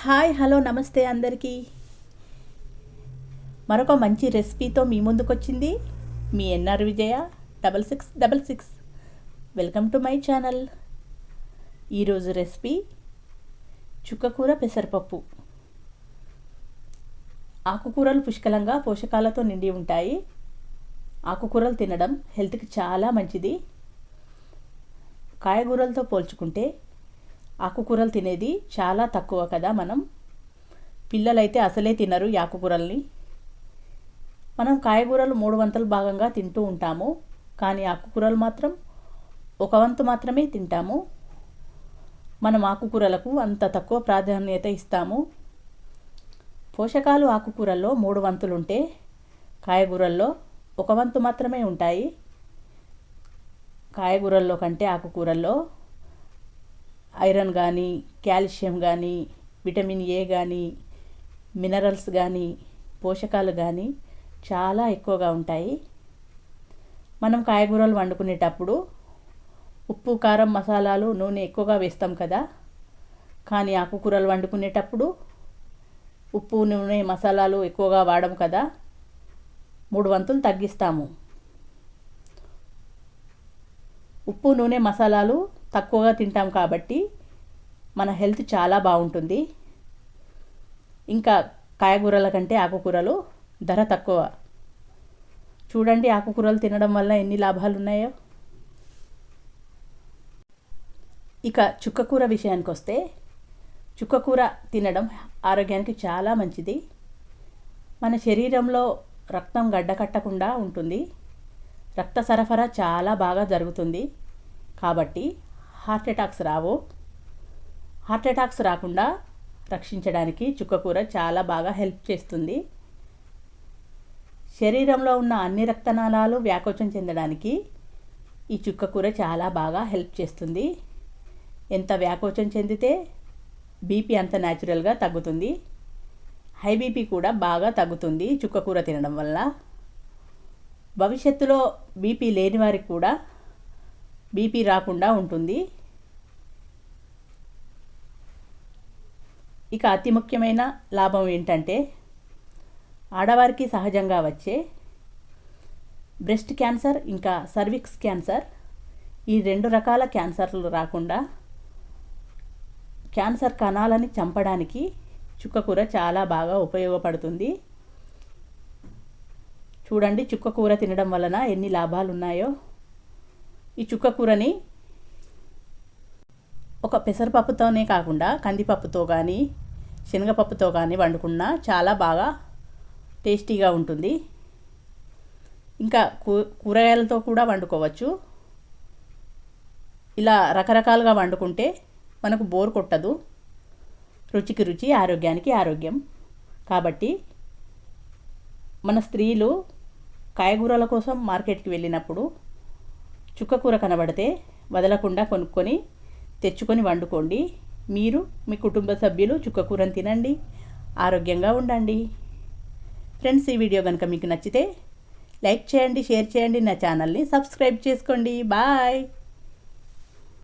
Hi hello నమస్తే అందరికీ. మరొక మంచి రెసిపీతో మీ ముందుకు వచ్చింది మీ NR Vijaya 6666. Welcome to my channel. ఈరోజు రెసిపీ చుక్కకూర పెసరపప్పు. ఆకుకూరలు పుష్కలంగా పోషకాలతో నిండి ఉంటాయి. ఆకుకూరలు తినడం హెల్త్కి చాలా మంచిది. కాయగూరలతో పోల్చుకుంటే ఆకుకూరలు తినేది చాలా తక్కువ కదా. పిల్లలైతే అసలే తినరు ఈ ఆకుకూరల్ని. మనం కాయగూరలు 3 వంతుల భాగంగా తింటూ ఉంటాము, కానీ ఆకుకూరలు మాత్రం 1 వంతు మాత్రమే తింటాము. మనం ఆకుకూరలకు అంత తక్కువ ప్రాధాన్యత ఇస్తాము. పోషకాలు ఆకుకూరల్లో 3 వంతులుంటే కాయగూరల్లో 1 వంతు మాత్రమే ఉంటాయి. కాయగూరల్లో కంటే ఆకుకూరల్లో ఐరన్ కానీ, కాల్షియం కానీ, విటమిన్ ఏ కానీ, మినరల్స్ కానీ, పోషకాలు కానీ చాలా ఎక్కువగా ఉంటాయి. మనం కాయగూరలు వండుకునేటప్పుడు ఉప్పు, కారం, మసాలాలు, నూనె ఎక్కువగా వేస్తాం కదా. కానీ ఆకుకూరలు వండుకునేటప్పుడు ఉప్పు, నూనె, మసాలాలు ఎక్కువగా వాడము కదా. 3 వంతులు తగ్గిస్తాము. ఉప్పు, నూనె, మసాలాలు తక్కువగా తింటాం కాబట్టి మన హెల్త్ చాలా బాగుంటుంది. ఇంకా కాయగూరల కంటే ఆకుకూరలు ధర తక్కువ. చూడండి ఆకుకూరలు తినడం వల్ల ఎన్ని లాభాలు ఉన్నాయో. ఇక చుక్కకూర విషయానికి వస్తే, చుక్కకూర తినడం ఆరోగ్యానికి చాలా మంచిది. మన శరీరంలో రక్తం గడ్డకట్టకుండా ఉంటుంది. రక్త సరఫరా చాలా బాగా జరుగుతుంది. కాబట్టి హార్ట్ అటాక్స్ రావు. హార్ట్ అటాక్స్ రాకుండా రక్షించడానికి చుక్కకూర చాలా బాగా హెల్ప్ చేస్తుంది. శరీరంలో ఉన్న అన్ని రక్తనాళాలు వ్యాకోచం చెందడానికి ఈ చుక్కకూర చాలా బాగా హెల్ప్ చేస్తుంది. ఎంత వ్యాకోచం చెందితే బీపీ అంత న్యాచురల్గా తగ్గుతుంది. హై బీపీ కూడా బాగా తగ్గుతుంది చుక్కకూర తినడం వల్ల. భవిష్యత్తులో బీపీ లేని వారికి కూడా బీపీ రాకుండా ఉంటుంది. ఇక అతి ముఖ్యమైన లాభం ఏంటంటే, ఆడవారికి సహజంగా వచ్చే బ్రెస్ట్ క్యాన్సర్, ఇంకా సర్విక్స్ క్యాన్సర్, ఈ 2 రకాల క్యాన్సర్లు రాకుండా క్యాన్సర్ కణాలని చంపడానికి చుక్కకూర చాలా బాగా ఉపయోగపడుతుంది. చూడండి చుక్కకూర తినడం వలన ఎన్ని లాభాలు ఉన్నాయో. ఈ చుక్కకూరని ఒక పెసరపప్పుతోనే కాకుండా కందిపప్పుతో కానీ, శనగపప్పుతో కానీ వండుకున్నా చాలా బాగా టేస్టీగా ఉంటుంది. ఇంకా కూరగాయలతో కూడా వండుకోవచ్చు. ఇలా రకరకాలుగా వండుకుంటే మనకు బోర్ కొట్టదు. రుచికి రుచి, ఆరోగ్యానికి ఆరోగ్యం. కాబట్టి మన స్త్రీలు కాయగూరల కోసం మార్కెట్కి వెళ్ళినప్పుడు చుక్కకూర కనబడితే వదలకుండా కొనుక్కొని తెచ్చుకొని వండుకోండి. మీరు, మీ కుటుంబ సభ్యులు చుక్కకూరను తినండి, ఆరోగ్యంగా ఉండండి. ఫ్రెండ్స్, ఈ వీడియో కనుక మీకు నచ్చితే లైక్ చేయండి, షేర్ చేయండి, నా ఛానల్ని సబ్స్క్రైబ్ చేసుకోండి. బాయ్.